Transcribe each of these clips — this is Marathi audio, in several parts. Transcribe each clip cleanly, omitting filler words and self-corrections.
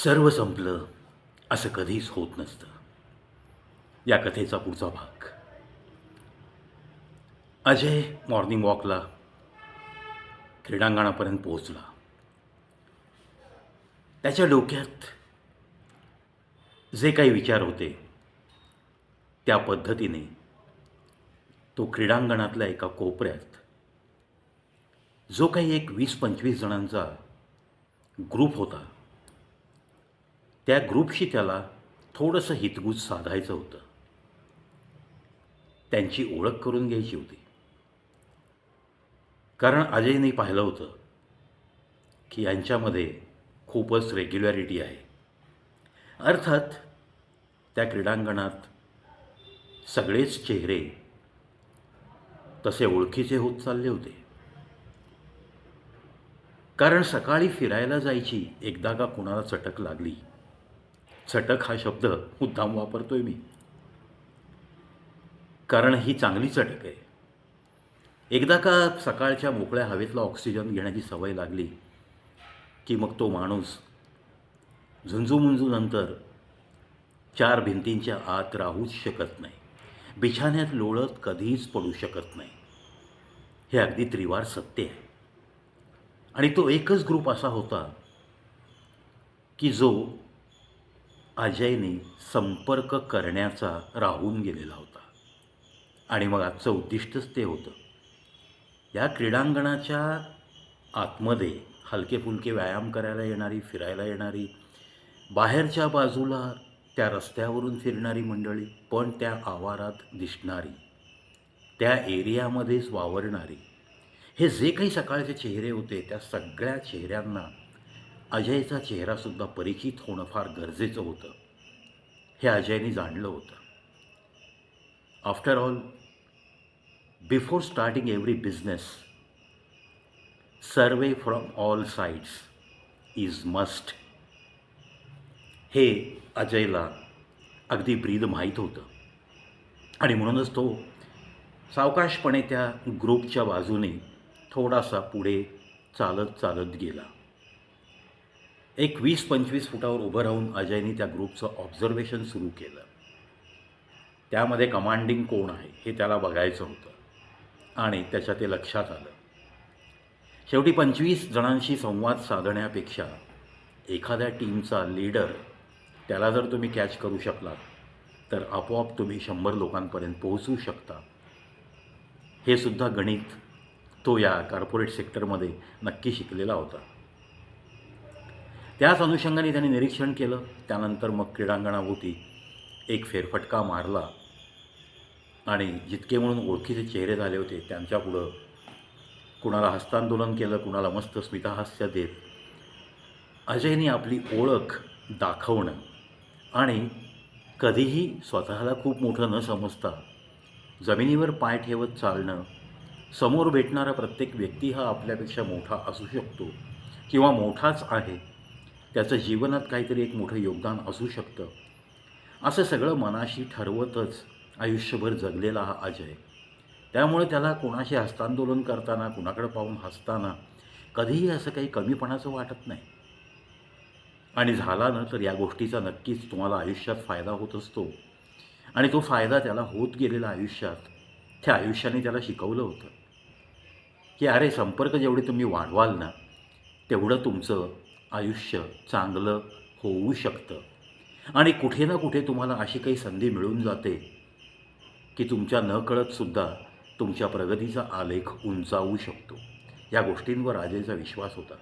सर्व संपलं असं कधीच होत नसतं. या कथेचा पुढचा भाग. अजय मॉर्निंग वॉकला क्रीडांगणापर्यंत पोहोचला. त्याच्या डोक्यात जे काही विचार होते त्या पद्धतीने तो क्रीडांगणातल्या एका कोपऱ्यात जो काही एक 20-25 जणांचा ग्रुप होता, त्या ग्रुपशी त्याला थोडंसं हितगुज साधायचं होतं. त्यांची ओळख करून घ्यायची होती. कारण अजयने पाहिलं होतं की यांच्यामध्ये खूपच रेग्युलॅरिटी आहे. अर्थात त्या क्रीडांगणात सगळेच चेहरे तसे ओळखीचे होत चालले होते. कारण सकाळी फिरायला जायची एकदा का कुणाला चटक लागली, चटक हा शब्द मुद्दाम वापरतोय मी कारण ही चांगली चटक आहे. एकदा का सकाळच्या मोकळ्या हवेतला ऑक्सिजन घेण्याची सवय लागली की मग तो माणूस झुंजूमुंजूनंतर 4 भिंतींच्या आत राहूच शकत नाही. बिछाण्यात लोळत कधीच पडू शकत नाही. हे अगदी त्रिवार सत्य आहे. आणि तो एकच ग्रुप असा होता की जो अजयने संपर्क करण्याचा राहून गेलेला होता. आणि मग आजचं उद्दिष्टच ते होतं. या क्रीडांगणाच्या आतमध्ये हलके फुलके व्यायाम करायला येणारी, फिरायला येणारी, बाहेरच्या बाजूला त्या रस्त्यावरून फिरणारी मंडळी, पण त्या आवारात दिसणारी, त्या एरियामध्येच वावरणारी, हे जे काही सकाळचे चेहरे होते त्या सगळ्या चेहऱ्यांना अजयचा चेहरासुद्धा परिचित होणं फार गरजेचं होतं. हे अजयने जाणलं होतं. After all, before starting every business, survey from all sides is must. हे अजयला अगदी ब्रीद माहीत होतं. आणि म्हणूनच तो सावकाशपणे त्या ग्रुपच्या बाजूने थोडासा पुढे चालत चालत गेला. एक 20-25 फुटावर उभं राहून अजयने त्या ग्रुपचं ऑब्झर्वेशन सुरू केलं. त्यामध्ये कमांडिंग कोण आहे हे त्याला बघायचं होतं. आणि त्याच्या ते लक्षात आलं. शेवटी 25 जणांशी संवाद साधण्यापेक्षा एखाद्या टीमचा लीडर, त्याला जर तुम्ही कॅच करू शकलात तर आपोआप तुम्ही 100 लोकांपर्यंत पोहोचू शकता. हे सुद्धा गणित तो या कॉर्पोरेट सेक्टरमध्ये नक्की शिकलेला होता. त्याच अनुषंगाने त्याने निरीक्षण केलं. त्यानंतर मग क्रीडांगणाभोवती एक फेरफटका मारला आणि जितके म्हणून ओळखीचे चेहरे झाले होते त्यांच्यापुढं कुणाला हस्तांदोलन केलं, कुणाला मस्त स्मितहास्य देत अजयने आपली ओळख दाखवणं आणि कधीही स्वतःला खूप मोठं न समजता जमिनीवर पाय ठेवत चालणं. समोर भेटणारा प्रत्येक व्यक्ती हा आपल्यापेक्षा मोठा असू शकतो किंवा मोठाच आहे, त्याचं जीवनात काहीतरी एक मोठं योगदान असू शकतं, असं सगळं मनाशी ठरवतच आयुष्यभर जगलेला हा अजय. त्यामुळे त्याला कोणाशी हस्तांदोलन करताना, कुणाकडे पाहून हसताना कधीही असं काही कमीपणाचं वाटत नाही. आणि झाला ना तर या गोष्टीचा नक्कीच तुम्हाला आयुष्यात फायदा होत असतो. आणि तो फायदा त्याला होत गेलेला आयुष्यात त्या आयुष्याने त्याला शिकवलं होतं की अरे, संपर्क जेवढे तुम्ही वाढवाल ना तेवढं तुमचं आयुष्य चांगलं होऊ शकतं. आणि कुठे ना कुठे तुम्हाला अशी काही संधी मिळून जाते की तुमच्या नकळतसुद्धा तुमच्या प्रगतीचा आलेख उंचावू शकतो. या गोष्टींवर अजयचा विश्वास होता.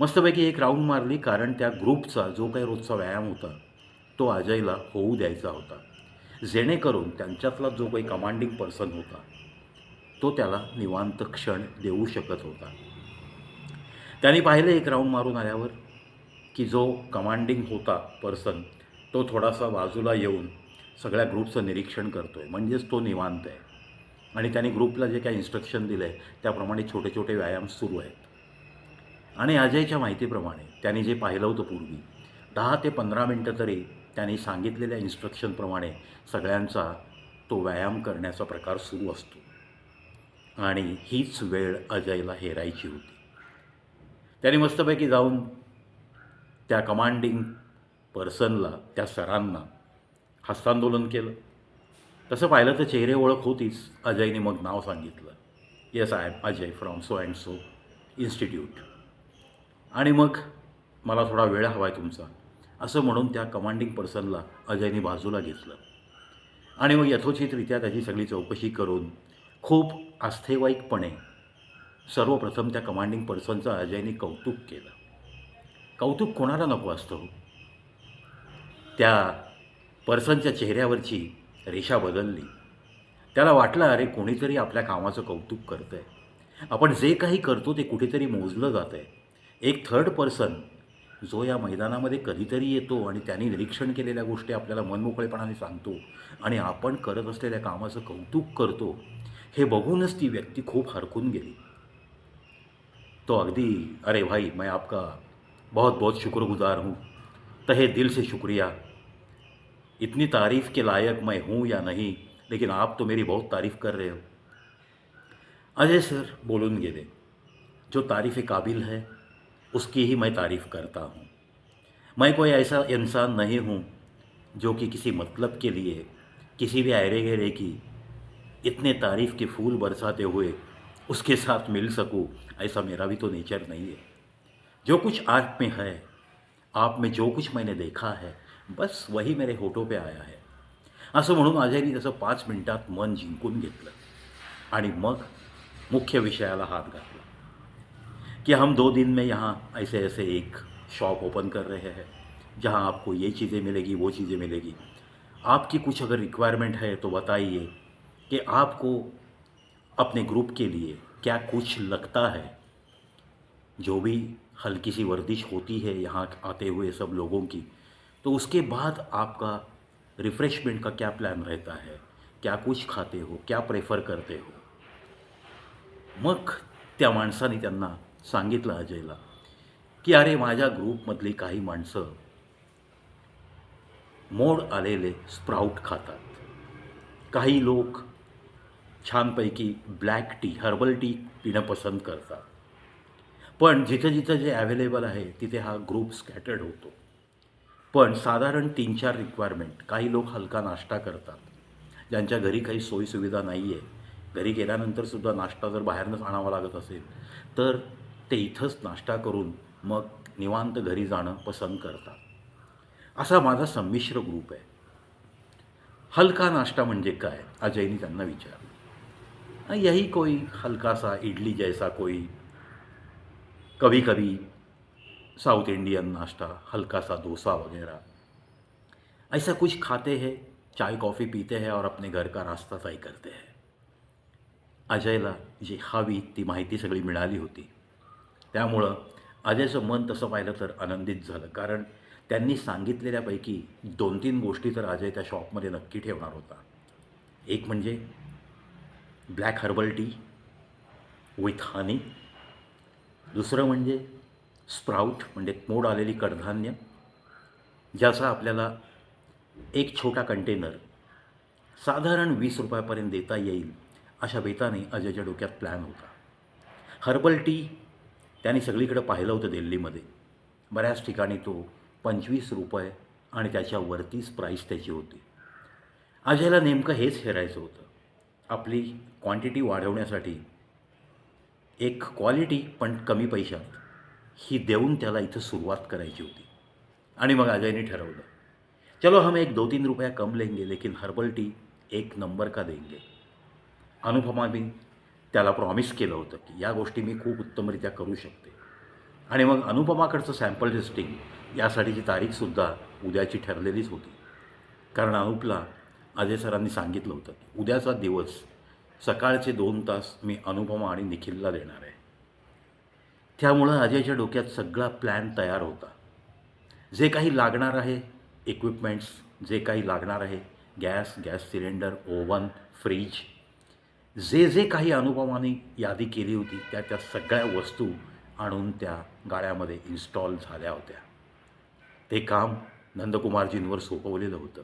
मस्तपैकी एक राऊंड मारली, कारण त्या ग्रुपचा जो काही रोजचा व्यायाम होता तो अजयला होऊ द्यायचा होता, जेणेकरून त्यांच्यातला जो काही कमांडिंग पर्सन होता तो त्याला निवांत क्षण देऊ शकत होता. त्याने पाहिलं एक राऊंड मारून आल्यावर की जो कमांडिंग होता पर्सन तो थोडासा बाजूला येऊन सगळ्या ग्रुपचं निरीक्षण करतो आहे, म्हणजेच तो निवांत आहे. आणि त्याने ग्रुपला जे काही इन्स्ट्रक्शन दिलं आहे त्याप्रमाणे छोटे छोटे व्यायाम सुरू आहेत. आणि अजयच्या माहितीप्रमाणे त्याने जे पाहिलं होतं पूर्वी 10 ते 15 मिनटं तरी त्यांनी सांगितलेल्या इन्स्ट्रक्शनप्रमाणे सगळ्यांचा तो व्यायाम करण्याचा प्रकार सुरू असतो. आणि हीच वेळ अजयला हेरायची होती. त्याने मस्तपैकी जाऊन त्या कमांडिंग पर्सनला, त्या सरांना हस्तांदोलन केलं. तसं पाहिलं तर चेहरे ओळख होतीच. अजयने मग नाव सांगितलं, yes I am Ajay from so and so institute. आणि मग मला थोडा वेळ हवा आहे तुमचा, असं म्हणून त्या कमांडिंग पर्सनला अजयने बाजूला घेतलं आणि मग यथोचितरित्या त्याची सगळी चौकशी करून खूप आस्थेवाईकपणे सर्वप्रथम त्या कमांडिंग पर्सनचं अजयने कौतुक केलं. कौतुक कोणाला नको असतं हो. त्या पर्सनच्या चेहऱ्यावरची रेषा बदलली. त्याला वाटलं, अरे कोणीतरी आपल्या कामाचं कौतुक करतं आहे. आपण जे काही करतो ते कुठेतरी मोजलं जातं आहे. एक थर्ड पर्सन जो या मैदानामध्ये कधीतरी येतो आणि त्यांनी निरीक्षण केलेल्या गोष्टी आपल्याला मनमोकळेपणाने सांगतो आणि आपण करत असलेल्या कामाचं कौतुक करतो, हे बघूनच ती व्यक्ती खूप हरखून गेली. तो अगदी, अरे भाई मैं आपका बहुत बहुत शुक्रगुजार हूँ, तहे दिल से शुक्रिया. इतनी तारीफ़ के लायक मैं हूँ या नहीं, लेकिन आप तो मेरी बहुत तारीफ़ कर रहे हो. अजय सर बोलून गेले, जो तारीफ़ काबिल है उसकी ही मैं तारीफ़ करता हूँ. मैं कोई ऐसा इंसान नहीं हूँ जो कि किसी मतलब के लिए किसी भी ऐरे गैरे की इतने तारीफ़ के फूल बरसाते हुए उसके साथ मिल सकूँ, ऐसा मेरा भी तो नेचर नहीं है. जो कुछ आप में है, आप में जो कुछ मैंने देखा है, बस वही मेरे होठों पे आया है. असं म्हणून अजयने त्याचं 5 मिनिटात मन जिंकून घेतलं आणि मग मुख्य विषयाला हात घातला कि हम 2 दिन में यहाँ ऐसे ऐसे एक शॉप ओपन कर रहे हैं जहाँ आपको ये चीज़ें मिलेगी, वो चीज़ें मिलेगी. आपकी कुछ अगर रिक्वायरमेंट है तो बताइए कि आपको अपने ग्रुप के लिए क्या कुछ लगता है. जो भी हल्की सी वर्जिश होती है यहाँ आते हुए सब लोगों की, तो उसके बाद आपका रिफ़्रेशमेंट का क्या प्लान रहता है, क्या कुछ खाते हो, क्या प्रेफर करते हो. मग त्या माणसाने त्यांना सांगितलं अजयला की अरे माझ्या ग्रुपमधली काही माणसं मोड आलेले स्प्राउट खातात, काही लोक छानपैकी ब्लॅक टी, हर्बल टी पिणं पसंत करतात. पण जिथं जिथं जे ॲव्हेलेबल आहे तिथे हा ग्रुप स्कॅटर्ड होतो. पण साधारण 3-4 रिक्वायरमेंट, काही लोक हलका नाश्ता करतात, ज्यांच्या घरी काही सोयीसुविधा नाही आहे, घरी गेल्यानंतरसुद्धा नाश्ता जर बाहेरनंच आणावा लागत असेल तर ते इथंच नाश्ता करून मग निवांत घरी जाणं पसंत करतात. असा माझा संमिश्र ग्रुप आहे. हलका नाश्ता म्हणजे काय, अजयनी त्यांना विचारलं. यही कोई हल्का सा इडली जैसा कोई, कभी कभी साउथ इंडियन नाश्ता, हल्का सा डोसा वगैरह, ऐसा कुछ खाते हैं, चाय कॉफ़ी पीते हैं और अपने घर का रास्ता तय करते हैं. अजयला जी हवी ती माहिती सगळी मिळाली होती. त्यामुळं अजयचं मन तसं पाहिलं तर आनंदित झालं, कारण त्यांनी सांगितलेल्यापैकी 2-3 गोष्टी तर अजय त्या शॉपमध्ये नक्की ठेवणार होता. एक म्हणजे ब्लॅक हर्बल टी विथ हनी, दुसरं म्हणजे स्प्राउट म्हणजे मोड आलेली कडधान्य, ज्याचा आपल्याला एक छोटा कंटेनर साधारण 20 रुपयापर्यंत देता येईल अशा बेताने अजयच्या डोक्यात प्लॅन होता. हर्बल टी त्याने सगळीकडे पाहिलं होतं दिल्लीमध्ये, बऱ्याच ठिकाणी तो 25 रुपये आणि त्याच्यावरतीच प्राईस त्याची होती. अजयला नेमकं हेच हेरायचं होतं. आपली क्वांटिटी वाढवण्यासाठी एक क्वालिटी पण कमी पैशात ही देऊन त्याला इथं सुरुवात करायची होती. आणि मग अजयने ठरवलं, चलो हम एक 2-3 रुपया कम लेंगे लेकिन हर्बल टी एक नंबर का देंगे. अनुपमाने त्याला प्रॉमिस केलं होतं की या गोष्टी मी खूप उत्तमरित्या करू शकते. आणि मग अनुपमाकडचं सॅम्पल टेस्टिंग यासाठीची तारीखसुद्धा उद्याची ठरलेलीच होती, कारण अनुपला अजय सरांनी सांगितलं होतं की उद्याचा दिवस सकाळचे 2 तास मी अनुपमा आणि निखिलला देणार आहे. त्यामुळं अजयच्या डोक्यात सगळा प्लॅन तयार होता. जे काही लागणार आहे इक्विपमेंट्स, जे काही लागणार आहे गॅस सिलेंडर, ओव्हन, फ्रीज, जे जे काही अनुपमाने यादी केली होती त्या सगळ्या वस्तू आणून त्या गाड्यामध्ये इन्स्टॉल झाल्या होत्या. ते काम नंदकुमारजींवर सोपवलेलं होतं.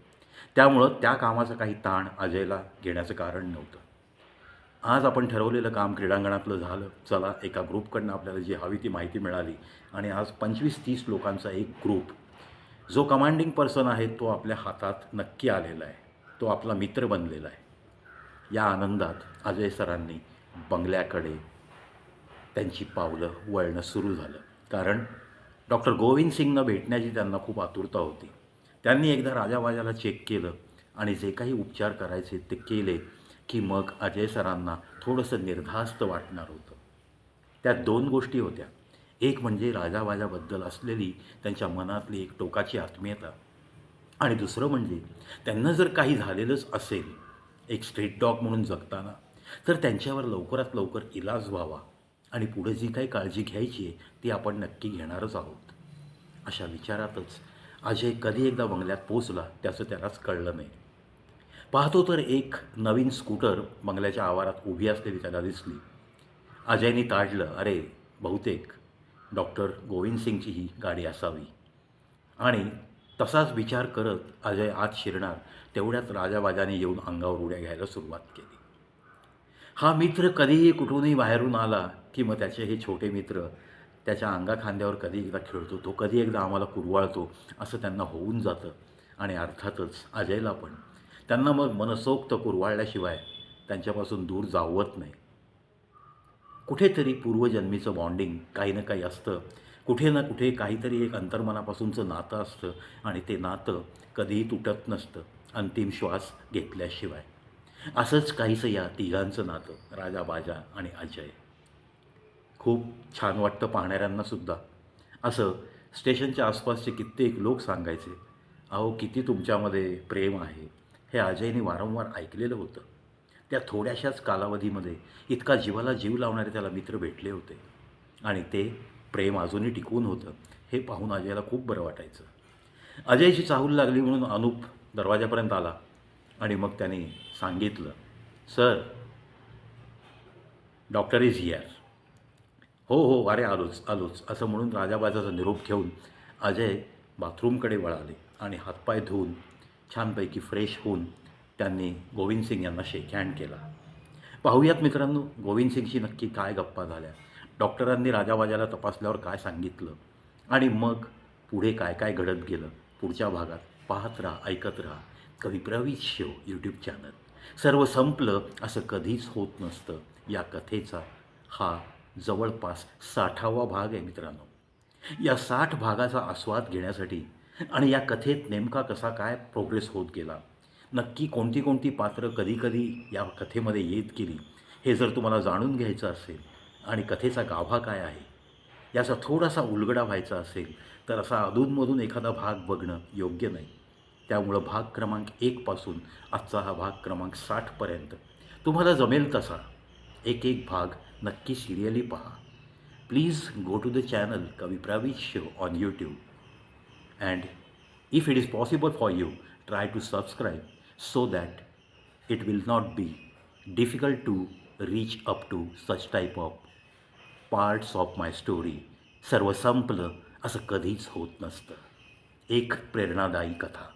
त्यामुळं त्या कामाचं काही ताण अजयला घेण्याचं कारण नव्हतं. आज आपण ठरवलेलं काम क्रीडांगणातलं झालं. चला, एका ग्रुपकडनं आपल्याला जी हवी ती माहिती मिळाली आणि आज 25-30 लोकांचा एक ग्रुप, जो कमांडिंग पर्सन आहे तो आपल्या हातात नक्की आलेला आहे. तो आपला मित्र बनलेला आहे. या आनंदात अजय सरांनी बंगल्याकडे त्यांची पावलं वळणं सुरू झालं. कारण डॉक्टर गोविंद सिंगनं भेटण्याची त्यांना खूप आतुरता होती. त्यांनी एकदा राजावाजाला चेक केलं आणि जे काही उपचार करायचे ते केले की मग अजय सरांना थोडंसं निर्धास्त वाटणार होतं. त्यात 2 गोष्टी होत्या. एक म्हणजे राजावाजाबद्दल असलेली त्यांच्या मनातली एक टोकाची आत्मीयता आणि दुसरं म्हणजे त्यांना जर काही झालेलंच असेल एक स्ट्रीट डॉग म्हणून जगताना, तर त्यांच्यावर लवकरात लवकर इलाज व्हावा आणि पुढे जी काही काळजी घ्यायची आहे ती आपण नक्की घेणारच आहोत. अशा विचारातच अजय कधी एकदा बंगल्यात पोचला त्याचं त्यालाच कळलं नाही. पाहतो तर एक नवीन स्कूटर बंगल्याच्या आवारात उभी असलेली त्याला दिसली. अजयनी ताडलं, अरे बहुतेक डॉक्टर गोविंद सिंगची ही गाडी असावी. आणि तसाच विचार करत अजय आत शिरणार तेवढ्यात राजाबाजाने येऊन अंगावर उड्या घ्यायला सुरुवात केली. हा मित्र कधीही कुठूनही बाहेरून आला की मग त्याचे हे छोटे मित्र त्याच्या अंगाखांद्यावर कधी एकदा खेळतो, तो कधी एकदा आम्हाला कुरवाळतो असं त्यांना होऊन जातं. आणि अर्थातच अजयला पण त्यांना मग मनसोक्त कुरवाळल्याशिवाय त्यांच्यापासून दूर जावत नाही. कुठेतरी पूर्वजन्मीचं बॉन्डिंग काही ना काही असतं. कुठे ना कुठे काहीतरी एक अंतर्मनापासूनचं नातं असतं आणि ते नातं कधीही तुटत नसतं अंतिम श्वास घेतल्याशिवाय. असंच काहीसं या तिघांचं नातं, राजाबाजा आणि अजय. खूप छान वाटतं पाहणाऱ्यांनासुद्धा. असं स्टेशनच्या आसपासचे कित्येक लोक सांगायचे, अहो किती तुमच्यामध्ये प्रेम आहे. हे अजयने वारंवार ऐकलेलं होतं. त्या थोड्याशाच कालावधीमध्ये इतका जीवाला जीव लावणारे त्याला मित्र भेटले होते आणि ते प्रेम अजूनही टिकून होतं. हे पाहून अजयला खूप बरं वाटायचं. अजयची चाहूल लागली म्हणून अनुप दरवाजापर्यंत आला आणि मग त्याने सांगितलं, सर, डॉक्टर इज हिअर. हो हो, अरे आलोच आलोच असं म्हणून राजाबाजाचा निरोप घेऊन अजय बाथरूमकडे वळाले आणि हातपाय धुवून छानपैकी फ्रेश होऊन त्यांनी गोविंद सिंग यांना शेक हँड केला. पाहूयात मित्रांनो, गोविंद सिंगशी नक्की काय गप्पा झाल्या, डॉक्टरांनी राजाबाजाला तपासल्यावर काय सांगितलं आणि मग पुढे काय काय घडत गेलं. पुढच्या भागात पाहत राहा, ऐकत राहा कवी प्रवीण शो यूट्यूब चॅनल. सर्व संपलं असं कधीच होत नसतं. या कथेचा हा जवळपास 60वा भाग आहे मित्रांनो. या 60 भागाचा आस्वाद घेण्यासाठी आणि या कथेत नेमका कसा काय प्रोग्रेस होत गेला, नक्की कोणती कोणती पात्रं कधी कधी या कथेमध्ये येत गेली, हे जर तुम्हाला जाणून घ्यायचं असेल आणि कथेचा गाभा काय आहे याचा थोडासा उलगडा व्हायचा असेल तर असा अधूनमधून एखादा भाग बघणं योग्य नाही. त्यामुळं भाग क्रमांक 1 पासून आजचा हा भाग क्रमांक 60पर्यंत तुम्हाला जमेल तसा एक एक भाग नक्की सिरियली पहा. Please go to the channel Kavi Pravin show on YouTube and if it is possible for you, try to subscribe so that it will not be difficult to reach up to such type of parts of my story. सर्व संपलं असं कधीच होत नसतं. एक प्रेरणादायी कथा.